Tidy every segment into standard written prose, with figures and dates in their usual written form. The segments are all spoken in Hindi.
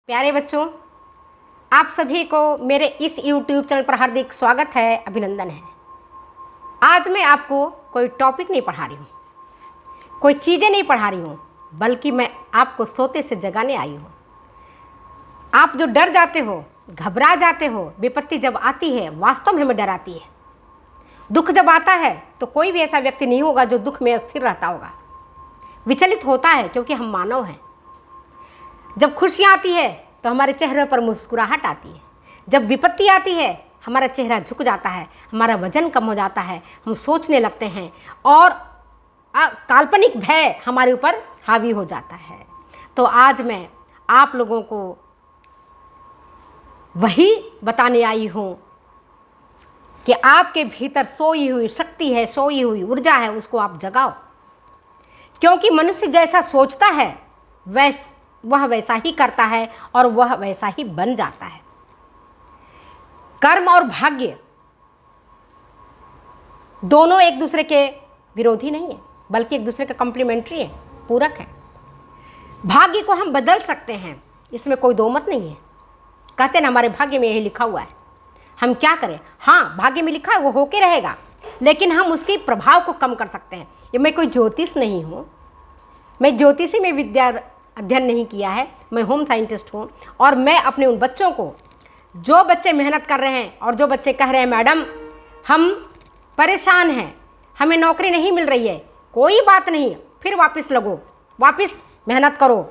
प्यारे बच्चों, आप सभी को मेरे इस YouTube चैनल पर हार्दिक स्वागत है, अभिनंदन है। आज मैं आपको कोई टॉपिक नहीं पढ़ा रही हूँ, कोई चीज़ें नहीं पढ़ा रही हूँ, बल्कि मैं आपको सोते से जगाने आई हूँ। आप जो डर जाते हो, घबरा जाते हो, विपत्ति जब आती है वास्तव में हमें डराती है। दुख जब आता है तो कोई भी ऐसा व्यक्ति नहीं होगा जो दुख में अस्थिर रहता होगा, विचलित होता है, क्योंकि हम मानव हैं। जब खुशियाँ आती है तो हमारे चेहरे पर मुस्कुराहट आती है, जब विपत्ति आती है हमारा चेहरा झुक जाता है, हमारा वजन कम हो जाता है, हम सोचने लगते हैं और काल्पनिक भय हमारे ऊपर हावी हो जाता है। तो आज मैं आप लोगों को वही बताने आई हूँ कि आपके भीतर सोई हुई शक्ति है, सोई हुई ऊर्जा है, उसको आप जगाओ। क्योंकि मनुष्य जैसा सोचता है वह वैसा ही करता है और वह वैसा ही बन जाता है। कर्म और भाग्य दोनों एक दूसरे के विरोधी नहीं है, बल्कि एक दूसरे के कॉम्प्लीमेंट्री है, पूरक है। भाग्य को हम बदल सकते हैं, इसमें कोई दो मत नहीं है। कहते ना हमारे भाग्य में यही लिखा हुआ है, हम क्या करें। हाँ, भाग्य में लिखा है वो होके रहेगा, लेकिन हम उसके प्रभाव को कम कर सकते हैं। ये मैं कोई ज्योतिष नहीं हूँ, मैं ज्योतिषी में विद्या अध्ययन नहीं किया है, मैं होम साइंटिस्ट हूँ। और मैं अपने उन बच्चों को, जो बच्चे मेहनत कर रहे हैं और जो बच्चे कह रहे हैं मैडम हम परेशान हैं, हमें नौकरी नहीं मिल रही है, कोई बात नहीं, फिर वापस लगो, वापस मेहनत करो।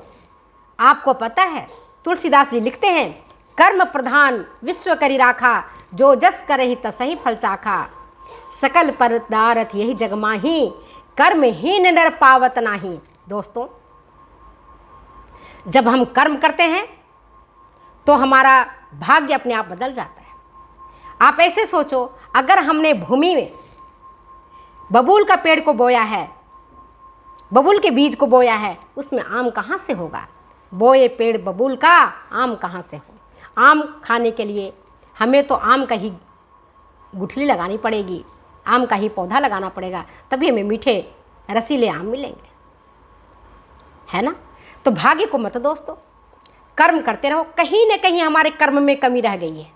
आपको पता है तुलसीदास जी लिखते हैं, कर्म प्रधान विश्व करी राखा, जो जस करहि तसहि फल चाखा, सकल परदारथ यही जग माही, कर्महीन नर पावत नाही। दोस्तों, जब हम कर्म करते हैं तो हमारा भाग्य अपने आप बदल जाता है। आप ऐसे सोचो, अगर हमने भूमि में बबूल का पेड़ को बोया है, बबूल के बीज को बोया है, उसमें आम कहाँ से होगा। बोए पेड़ बबूल का, आम कहाँ से हो। आम खाने के लिए हमें तो आम का ही गुठली लगानी पड़ेगी, आम का ही पौधा लगाना पड़ेगा, तभी हमें मीठे रसीले आम मिलेंगे, है ना। तो भाग्य को मत दोस्तों, कर्म करते रहो। कहीं न कहीं हमारे कर्म में कमी रह गई है,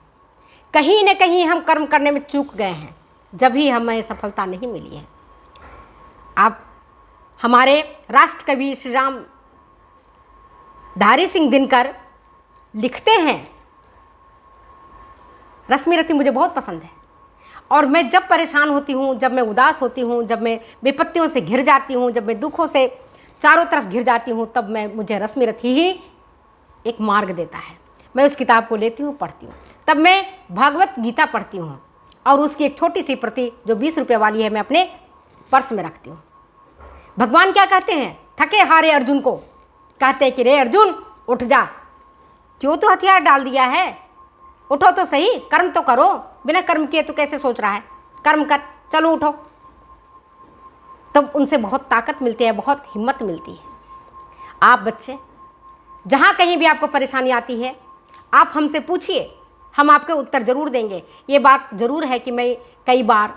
कहीं न कहीं हम कर्म करने में चूक गए हैं, जब ही हमें सफलता नहीं मिली है। आप हमारे राष्ट्र कवि श्री राम धारी सिंह दिनकर लिखते हैं, रश्मि रति मुझे बहुत पसंद है, और मैं जब परेशान होती हूँ, जब मैं उदास होती हूँ, जब मैं विपत्तियों से घिर जाती हूँ, जब मैं दुखों से चारों तरफ घिर जाती हूँ, तब मुझे रश्मि रति ही एक मार्ग देता है। मैं उस किताब को लेती हूँ, पढ़ती हूँ। तब मैं भागवत गीता पढ़ती हूँ और उसकी एक छोटी सी प्रति जो 20 रुपये वाली है, मैं अपने पर्स में रखती हूँ। भगवान क्या कहते हैं, थके हारे अर्जुन को कहते हैं कि रे अर्जुन उठ जा, क्यों तो हथियार डाल दिया है, उठो तो सही, कर्म तो करो, बिना कर्म किए तो कैसे सोच रहा है, कर्म कर, चलो उठो। तब उनसे बहुत ताकत मिलती है, बहुत हिम्मत मिलती है। आप बच्चे जहाँ कहीं भी आपको परेशानी आती है, आप हमसे पूछिए, हम आपके उत्तर ज़रूर देंगे। ये बात ज़रूर है कि मैं कई बार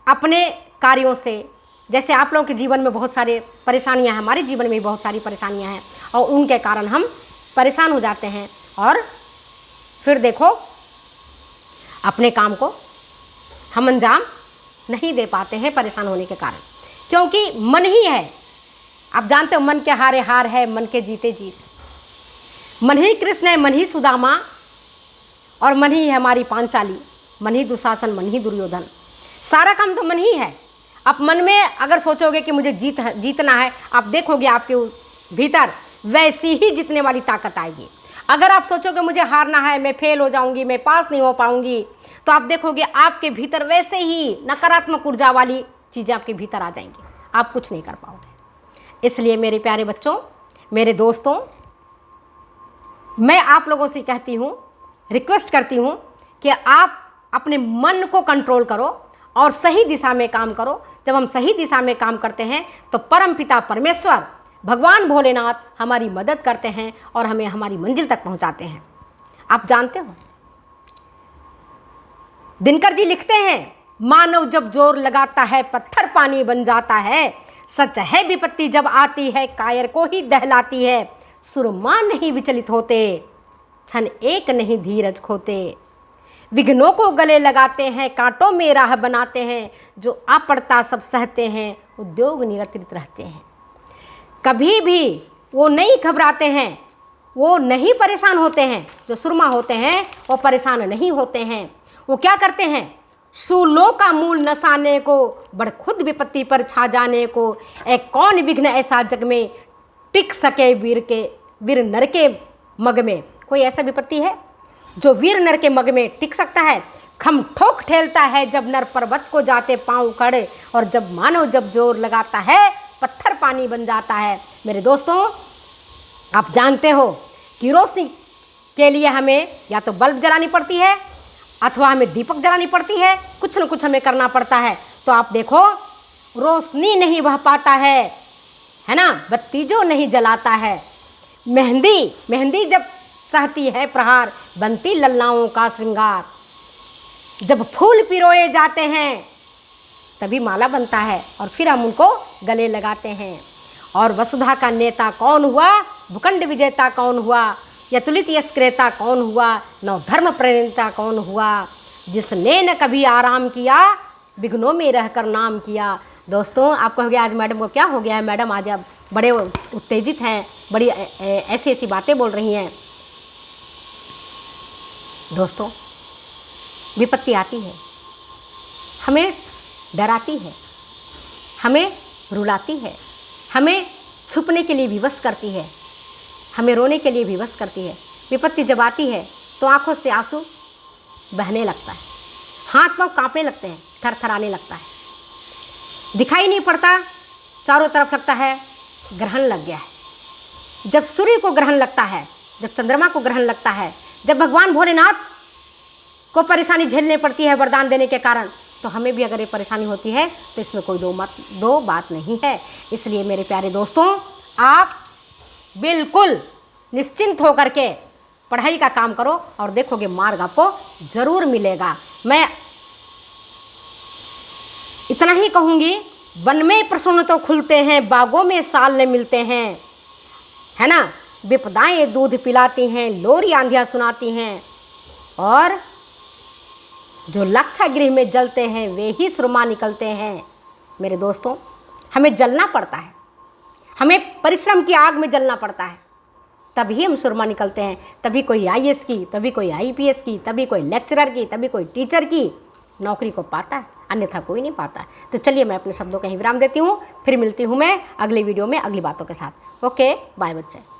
अपने कार्यों से, जैसे आप लोगों के जीवन में बहुत सारे परेशानियाँ हैं, हमारे जीवन में भी बहुत सारी परेशानियाँ हैं, और उनके कारण हम परेशान हो जाते हैं और फिर देखो अपने काम को हम अंजाम नहीं दे पाते हैं परेशान होने के कारण, क्योंकि मन ही है। आप जानते हो, मन के हारे हार है, मन के जीते जीत। मन ही कृष्ण है, मन ही सुदामा, और मन ही है हमारी पांचाली, मन ही दुशासन, मन ही दुर्योधन। सारा काम तो मन ही है। आप मन में अगर सोचोगे कि मुझे जीतना है, आप देखोगे आपके भीतर वैसी ही जीतने वाली ताकत आएगी। अगर आप सोचोगे मुझे हारना है, मैं फेल हो जाऊंगी, मैं पास नहीं हो पाऊंगी, तो आप देखोगे आपके भीतर वैसे ही नकारात्मक ऊर्जा वाली चीज़ें आपके भीतर आ जाएंगी, आप कुछ नहीं कर पाओगे। इसलिए मेरे प्यारे बच्चों, मेरे दोस्तों, मैं आप लोगों से कहती हूँ, रिक्वेस्ट करती हूँ कि आप अपने मन को कंट्रोल करो और सही दिशा में काम करो। जब हम सही दिशा में काम करते हैं तो परमपिता परमेश्वर भगवान भोलेनाथ हमारी मदद करते हैं और हमें हमारी मंजिल तक पहुँचाते हैं। आप जानते हो, दिनकर जी लिखते हैं, मानव जब जोर लगाता है पत्थर पानी बन जाता है, सच है विपत्ति जब आती है कायर को ही दहलाती है, सुरमा नहीं विचलित होते, क्षण एक नहीं धीरज खोते। विघ्नों को गले लगाते हैं, कांटों में राह बनाते हैं, जो आ पड़ता सब सहते हैं, उद्योग निरंतर रहते हैं। कभी भी वो नहीं घबराते हैं, वो नहीं परेशान होते हैं। जो सुरमा होते हैं वो परेशान नहीं होते हैं। वो क्या करते हैं? शूलों का मूल नसाने को, बड़ खुद विपत्ति पर छा जाने को। एक कौन विघ्न ऐसा जग में, टिक सके वीर नर के मग में। कोई ऐसा विपत्ति है जो वीर नर के मग में टिक सकता है? खम ठोक ठेलता है जब नर पर्वत को जाते पांव खड़े, और जब मानव जब जोर लगाता है, पत्थर पानी बन जाता है। मेरे दोस्तों, आप जानते हो कि रोशनी के लिए हमें या तो बल्ब जलानी पड़ती है अथवा हमें दीपक जलानी पड़ती है, कुछ न कुछ हमें करना पड़ता है। तो आप देखो, रोशनी नहीं बह पाता है ना, बत्ती जो नहीं जलाता है। मेहंदी जब सहती है प्रहार, बनती लल्लाओं का श्रृंगार। जब फूल पिरोए जाते हैं तभी माला बनता है, और फिर हम उनको गले लगाते हैं। और वसुधा का नेता कौन हुआ? भूखंड विजेता कौन हुआ? यतुलित यश क्रेता कौन हुआ? नव धर्म प्रेरणता कौन हुआ? जिसने न कभी आराम किया, विघ्नों में रहकर नाम किया। दोस्तों, आपको हो गया आज मैडम को क्या हो गया है? मैडम आज अब बड़े उत्तेजित हैं, बड़ी ऐसी ऐसी बातें बोल रही हैं। दोस्तों, विपत्ति आती है, हमें डराती है, हमें रुलाती है, हमें छुपने के लिए विवश करती है, हमें रोने के लिए विवश करती है। विपत्ति जब आती है तो आंखों से आंसू बहने लगता है, हाथ पांव कांपने लगते हैं, थरथराने लगता है, दिखाई नहीं पड़ता, चारों तरफ लगता है ग्रहण लग गया है। जब सूर्य को ग्रहण लगता है, जब चंद्रमा को ग्रहण लगता है, जब भगवान भोलेनाथ को परेशानी झेलनी पड़ती है वरदान देने के कारण, तो हमें भी अगर ये परेशानी होती है तो इसमें कोई दो बात नहीं है। इसलिए मेरे प्यारे दोस्तों, आप बिल्कुल निश्चिंत होकर के पढ़ाई का काम करो और देखोगे मार्ग आपको जरूर मिलेगा। मैं इतना ही कहूँगी, वन में प्रसून तो खुलते हैं, बागों में साल न मिलते हैं, है ना। विपदाएं दूध पिलाती हैं, लोरी आंधियाँ सुनाती हैं, और जो लक्षा गृह में जलते हैं वे ही सुरमा निकलते हैं। मेरे दोस्तों, हमें जलना पड़ता है, हमें परिश्रम की आग में जलना पड़ता है, तभी हम सुरमा निकलते हैं। तभी कोई IAS की, तभी कोई IPS की, तभी कोई लेक्चरर की, तभी कोई टीचर की नौकरी को पाता है, अन्यथा कोई नहीं पाता है। तो चलिए, मैं अपने शब्दों का ही विराम देती हूँ, फिर मिलती हूँ मैं अगले वीडियो में अगली बातों के साथ। ओके, बाय बच्चे।